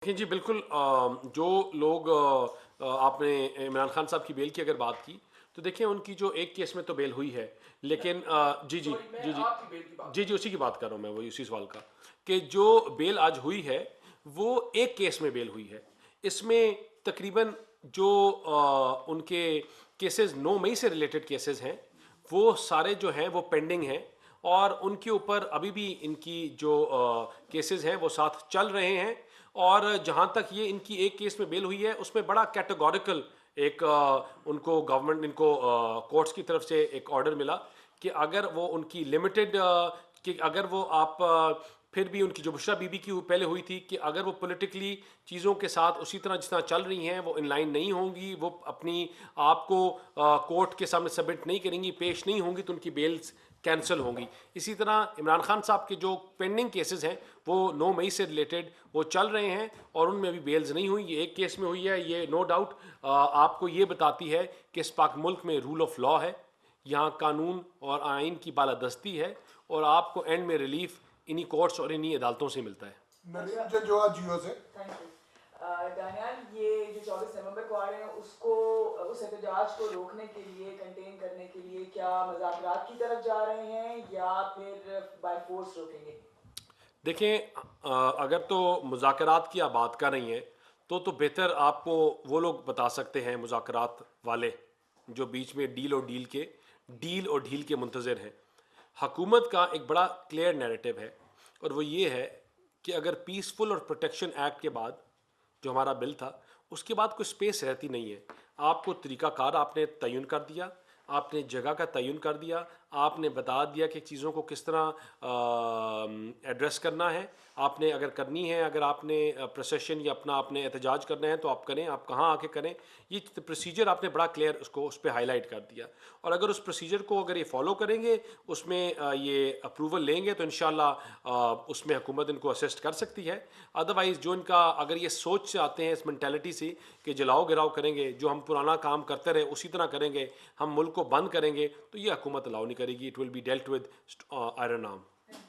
देखिए जी बिल्कुल जो लोग आपने इमरान खान साहब की बेल की अगर बात की तो देखिए उनकी जो एक केस में तो बेल हुई है लेकिन जी जी सॉरी, मैं जी जी आपकी बेल की बात जी कर जी रहा हूँ। उसी की बात कर रहा हूँ मैं, वही उसी सवाल का कि जो बेल आज हुई है वो एक केस में बेल हुई है। इसमें तकरीबन जो उनके केसेस 9 मई से रिलेटेड केसेस हैं वो सारे जो हैं वो पेंडिंग हैं और उनके ऊपर अभी भी इनकी जो केसेस हैं वो साथ चल रहे हैं। और जहाँ तक ये इनकी एक केस में बेल हुई है उसमें बड़ा कैटेगोरिकल एक उनको गवर्नमेंट इनको कोर्ट्स की तरफ से एक ऑर्डर मिला कि अगर वो उनकी लिमिटेड कि अगर वो आप फिर भी उनकी जो बुशरा बीबी की पहले हुई थी कि अगर वो पॉलिटिकली चीज़ों के साथ उसी तरह जिस तरह चल रही हैं वो इनलाइन नहीं होंगी, वो अपनी आप को कोर्ट के सामने सबमिट नहीं करेंगी, पेश नहीं होंगी तो उनकी बेल्स कैंसिल होंगी। इसी तरह इमरान खान साहब के जो पेंडिंग केसेस हैं वो 9 मई से रिलेटेड वो चल रहे हैं और उनमें अभी बेल्स नहीं हुई। ये एक केस में हुई है, ये नो डाउट आपको ये बताती है कि इस पाक मुल्क में रूल ऑफ लॉ है, यहाँ कानून और आइन की बालादस्ती है और आपको एंड में रिलीफ इन्हीं कोर्ट्स और इन्हीं अदालतों से मिलता है। नरीन जंजोआ जियो से। Thank you. दानियाल, ये जो 24 नवंबर को आ रहे हैं उसको उस एहतजाज को रोकने के लिए, कंटेन करने के लिए क्या मुज़ाकरात की तरफ जा रहे हैं या फिर बाय फोर्स रोकेंगे? देखें अगर तो मुज़ाकरात की आप बात कर रही हैं तो बेहतर आपको वो लोग बता सकते हैं मुज़ाकरात वाले जो बीच में डील और ढील के मुंतज़र हैं। हकूमत का एक बड़ा क्लियर नैरेटिव है और वो ये है कि अगर पीसफुल और प्रोटेक्शन एक्ट के बाद जो हमारा बिल था उसके बाद कोई स्पेस रहती नहीं है। आपको तरीक़ाकार आपने तयन कर दिया, आपने जगह का तयन कर दिया, आपने बता दिया कि चीज़ों को किस तरह एड्रेस करना है। आपने अगर करनी है, अगर आपने प्रोसेशन या अपना आपने एहतजाज करना है तो आप करें, आप कहाँ आके करें। ये प्रोसीजर आपने बड़ा क्लियर उसको उस पर हाईलाइट कर दिया और अगर उस प्रोसीजर को अगर ये फॉलो करेंगे, उसमें ये अप्रूवल लेंगे तो इंशाल्लाह उसमें हुकूमत इनको असिस्ट कर सकती है। अदरवाइज़ जो इनका अगर ये सोच से आते हैं इस मैंटेलिटी से कि जलाओ गिराओ करेंगे, जो हम पुराना काम करते रहे उसी तरह करेंगे, हम मुल्क को बंद करेंगे, तो ये हुकूमत अलाउ नहीं करेगी। It will be dealt with iron arm.